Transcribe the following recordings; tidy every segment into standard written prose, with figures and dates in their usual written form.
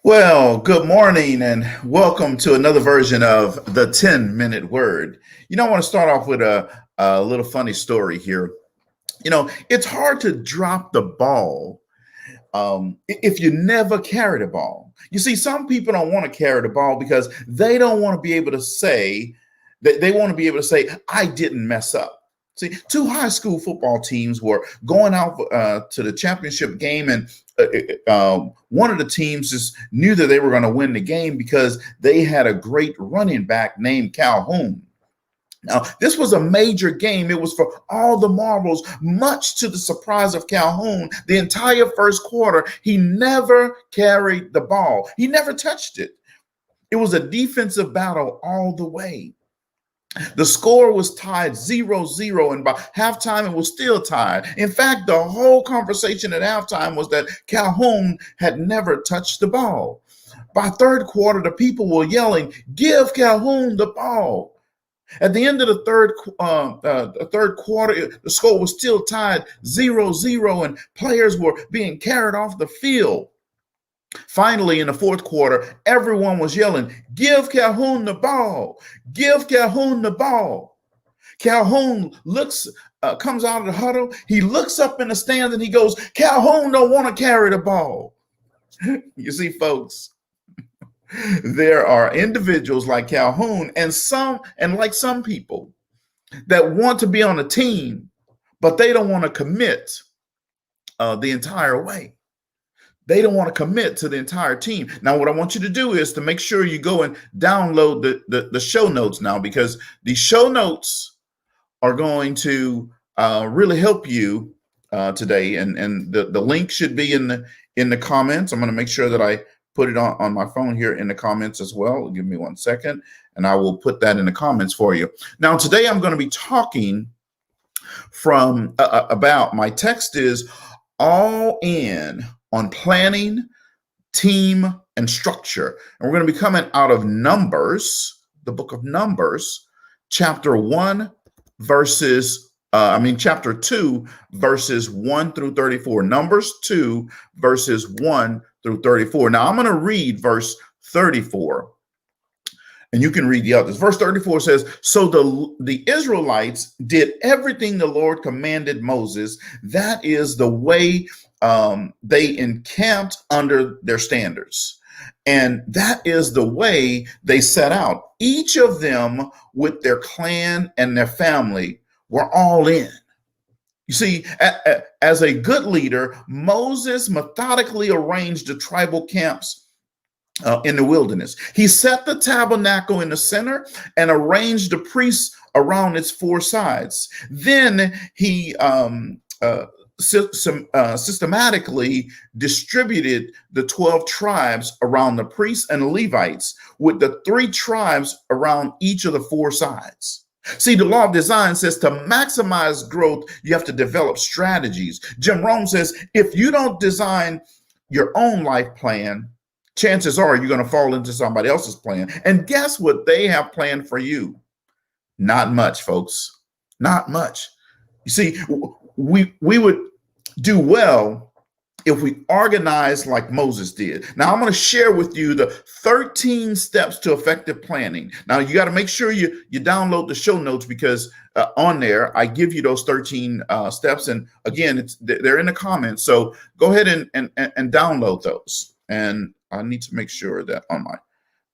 Well, good morning and welcome to another version of the 10-minute word. I want to start off with a little funny story here. It's hard to drop the ball if you never carry the ball. You see, some people don't want to carry the ball because they don't want to be able to say that they want to be able to say, I didn't mess up. See, two high school football teams were going out to the championship game, and one of the teams just knew that they were going to win the game because they had a great running back named Calhoun. Now, this was a major game. It was for all the marbles, much to the surprise of Calhoun. The entire first quarter, he never carried the ball. He never touched it. It was a defensive battle all the way. The score was tied 0-0, and by halftime, it was still tied. In fact, the whole conversation at halftime was that Calhoun had never touched the ball. By third quarter, the people were yelling, "Give Calhoun the ball." At the end of the third quarter, the score was still tied 0-0, and players were being carried off the field. Finally, in the fourth quarter, everyone was yelling, "Give Calhoun the ball! Give Calhoun the ball!" Calhoun comes out of the huddle. He looks up in the stands and he goes, "Calhoun don't want to carry the ball." You see, folks, there are individuals like Calhoun and like some people that want to be on a team, but they don't want to commit the entire way. They don't want to commit to the entire team. Now, what I want you to do is to make sure you go and download the show notes now, because the show notes are going to really help you today. And the link should be in the comments. I'm going to make sure that I put it on my phone here in the comments as well. Give me 1 second, and I will put that in the comments for you. Now, today I'm going to be talking about my text is all in on planning, team, and structure. And we're going to be coming out of Numbers, the book of Numbers, chapter 2, verses 1 through 34. Numbers 2, verses 1 through 34. Now, I'm going to read verse 34, and you can read the others. Verse 34 says, "So the Israelites did everything the Lord commanded Moses. That is the way they encamped under their standards. And that is the way they set out. Each of them with their clan and their family were all in." You see, as a good leader, Moses methodically arranged the tribal camps in the wilderness. He set the tabernacle in the center and arranged the priests around its four sides. Then he systematically distributed the 12 tribes around the priests and the Levites, with the 3 tribes around each of the 4 sides. See, the law of design says to maximize growth, you have to develop strategies. Jim Rohn says, if you don't design your own life plan, chances are you're going to fall into somebody else's plan. And guess what they have planned for you? Not much, folks. Not much. You see, we would do well if we organize like Moses did. Now, I'm going to share with you the 13 steps to effective planning. Now, you got to make sure you download the show notes, because on there, I give you those 13 steps. And again, they're in the comments. So go ahead and download those. And I need to make sure that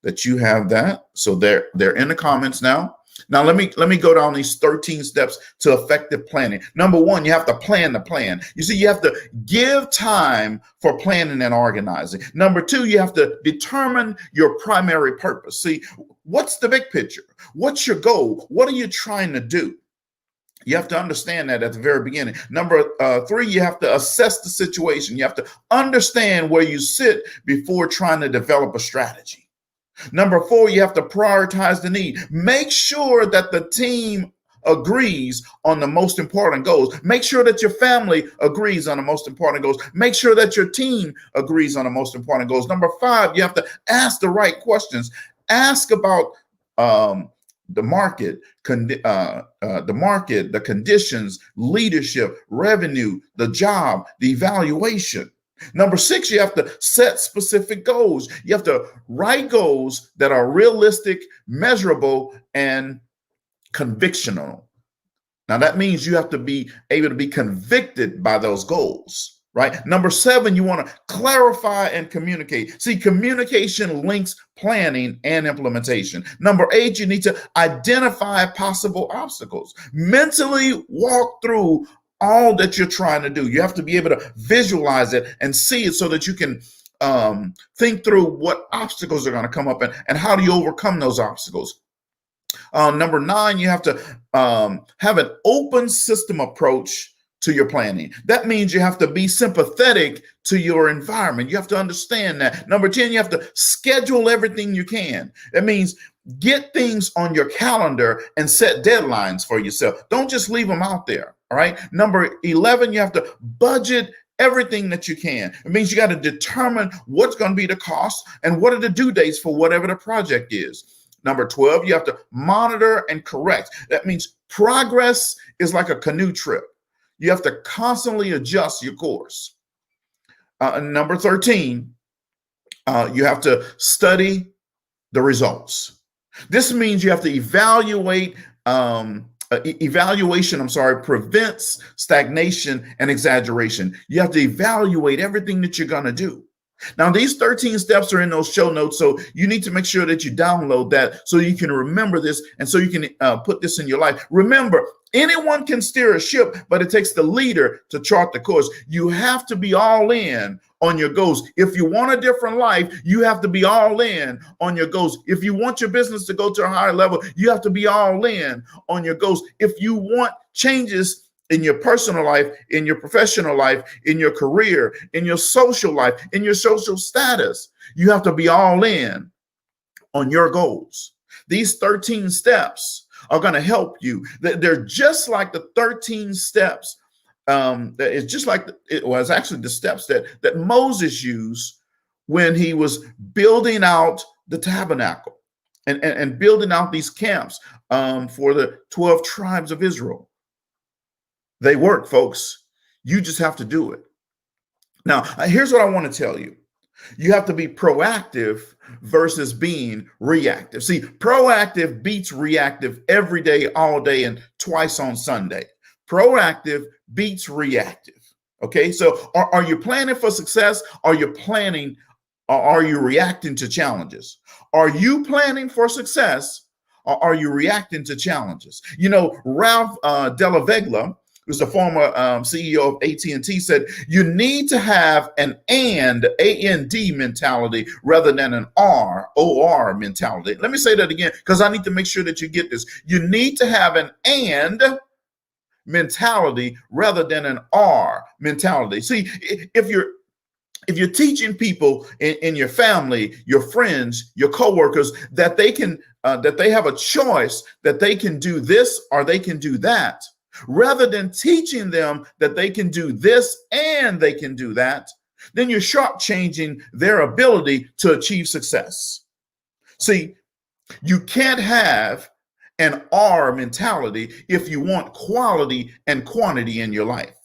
that you have that. So they're in the comments now. Now, let me go down these 13 steps to effective planning. Number 1, you have to plan the plan. You see, you have to give time for planning and organizing. Number 2, you have to determine your primary purpose. See, what's the big picture? What's your goal? What are you trying to do? You have to understand that at the very beginning. Number 3, you have to assess the situation. You have to understand where you sit before trying to develop a strategy. Number 4, you have to prioritize the need. Make sure that the team agrees on the most important goals. Make sure that your family agrees on the most important goals. Make sure that your team agrees on the most important goals. Number 5, you have to ask the right questions. Ask about the market, the conditions, leadership, revenue, the job, the evaluation. Number six, you have to set specific goals. You have to write goals that are realistic, measurable, and convictional. Now, that means you have to be able to be convicted by those goals, right? Number seven, you want to clarify and communicate. See, communication links planning and implementation. Number eight, you need to identify possible obstacles. Mentally walk through all that you're trying to do. You have to be able to visualize it and see it so that you can think through what obstacles are going to come up and how do you overcome those obstacles. Number nine, you have to have an open system approach to your planning. That means you have to be sympathetic to your environment. You have to understand that. Number 10, you have to schedule everything you can. That means get things on your calendar and set deadlines for yourself. Don't just leave them out there. All right. Number 11, you have to budget everything that you can. It means you got to determine what's going to be the cost and what are the due dates for whatever the project is. Number 12, you have to monitor and correct. That means progress is like a canoe trip. You have to constantly adjust your course. Number 13, you have to study the results. This means you have to evaluate. Evaluation prevents stagnation and exaggeration. You have to evaluate everything that you're going to do. Now, these 13 steps are in those show notes, so you need to make sure that you download that so you can remember this and so you can put this in your life. Remember, anyone can steer a ship, but it takes the leader to chart the course. You have to be all in on your goals. If you want a different life, you have to be all in on your goals. If you want your business to go to a higher level, you have to be all in on your goals. If you want changes in your personal life, in your professional life, in your career, in your social life, in your social status, you have to be all in on your goals. These 13 steps are going to help you. They're just like the 13 steps. It's just like it was actually the steps that Moses used when he was building out the tabernacle and building out these camps for the 12 tribes of Israel. They work, folks. You just have to do it. Now, here's what I want to tell you. You have to be proactive versus being reactive. See, proactive beats reactive every day, all day, and twice on Sunday. Proactive beats reactive. Okay, so are you planning for success? Are you planning, or are you reacting to challenges? Are you planning for success, or are you reacting to challenges? You know, Ralph Della Veglia, who's the former CEO of AT&T, said you need to have an A-N-D mentality rather than an R-O-R mentality. Let me say that again because I need to make sure that you get this. You need to have an and mentality rather than an R mentality. See, if you're teaching people in your family, your friends, your coworkers that they can that they have a choice, that they can do this or they can do that, rather than teaching them that they can do this and they can do that, then you're shortchanging their ability to achieve success. See, you can't have an R mentality if you want quality and quantity in your life.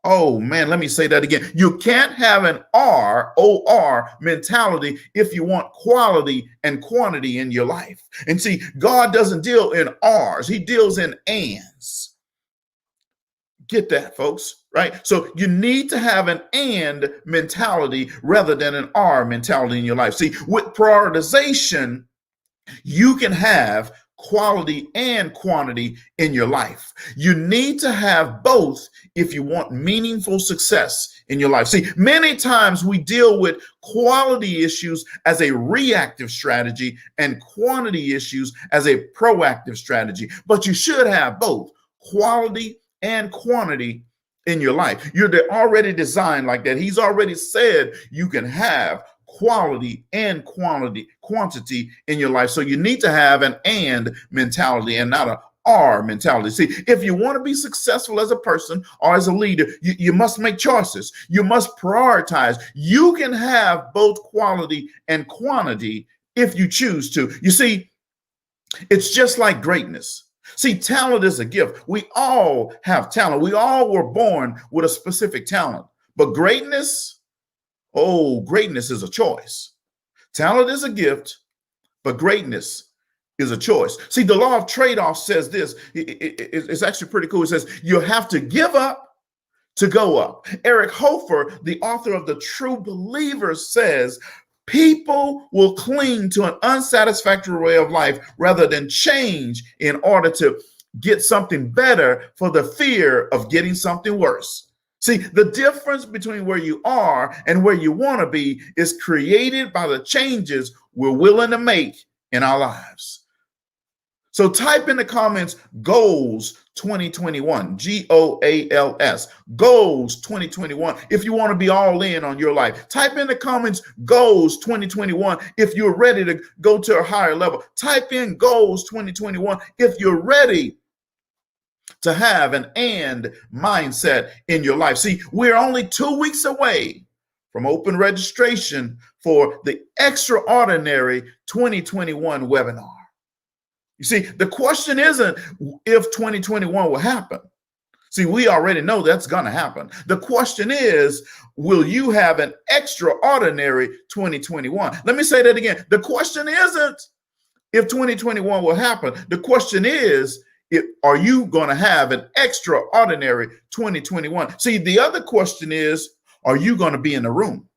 Oh man, let me say that again. You can't have an R-O-R mentality if you want quality and quantity in your life. And see, God doesn't deal in R's, he deals in ands. Get that, folks, right? So you need to have an and mentality rather than an R mentality in your life. See, with prioritization, you can have quality and quantity in your life. You need to have both if you want meaningful success in your life. See, many times we deal with quality issues as a reactive strategy and quantity issues as a proactive strategy, but you should have both quality and quantity in your life. You're already designed like that. He's already said you can have quality and quantity in your life. So you need to have an and mentality and not a R mentality. See, if you want to be successful as a person or as a leader, you must make choices. You must prioritize. You can have both quality and quantity if you choose to. You see, it's just like greatness. See, talent is a gift. We all have talent. We all were born with a specific talent. But greatness, Oh, greatness is a choice. Talent is a gift, but greatness is a choice. See, the law of trade-off says this. It's actually pretty cool. It says you have to give up to go up. Eric Hofer, the author of The True Believer, says people will cling to an unsatisfactory way of life rather than change in order to get something better for the fear of getting something worse. See, the difference between where you are and where you want to be is created by the changes we're willing to make in our lives. So type in the comments goals 2021, GOALS, goals 2021. If you want to be all in on your life, type in the comments goals 2021. If you're ready to go to a higher level, type in goals 2021. If you're ready to have an and mindset in your life. See, we're only 2 weeks away from open registration for the Extraordinary 2021 webinar. You see, the question isn't if 2021 will happen. See, we already know that's going to happen. The question is, will you have an extraordinary 2021? Let me say that again. The question isn't if 2021 will happen. The question is, are you going to have an extraordinary 2021? See, the other question is, are you going to be in the room?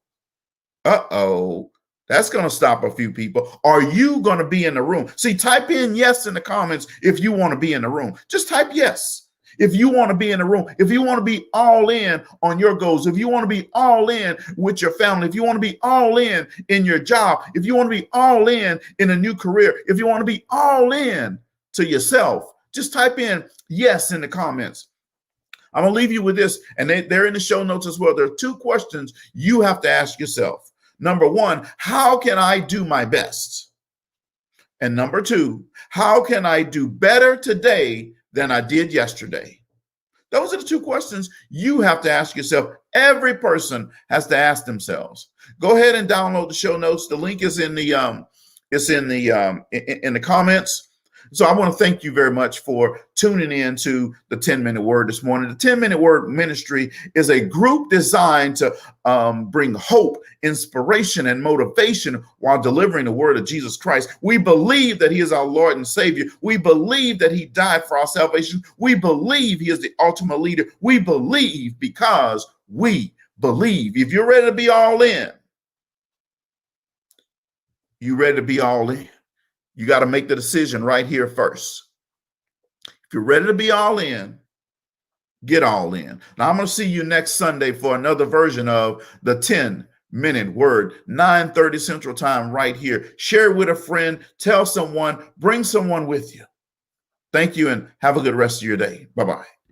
Uh-oh. That's going to stop a few people. Are you going to be in the room? See, type in yes in the comments if you want to be in the room. Just type yes. If you want to be in the room, if you want to be all in on your goals, if you want to be all in with your family, if you want to be all in your job, if you want to be all in a new career, if you want to be all in to yourself, just type in yes in the comments. I'm going to leave you with this, and they're in the show notes as well. There are 2 questions you have to ask yourself. Number 1, how can I do my best? And number 2, how can I do better today than I did yesterday? Those are the 2 questions you have to ask yourself. Every person has to ask themselves. Go ahead and download the show notes. The link is in the comments. So I want to thank you very much for tuning in to the 10-Minute Word this morning. The 10-Minute Word Ministry is a group designed to bring hope, inspiration, and motivation while delivering the word of Jesus Christ. We believe that he is our Lord and Savior. We believe that he died for our salvation. We believe he is the ultimate leader. We believe because we believe. If you're ready to be all in, you ready to be all in. You got to make the decision right here first. If you're ready to be all in, get all in. Now, I'm going to see you next Sunday for another version of the 10-Minute Word, 9:30 Central Time right here. Share it with a friend. Tell someone. Bring someone with you. Thank you and have a good rest of your day. Bye-bye.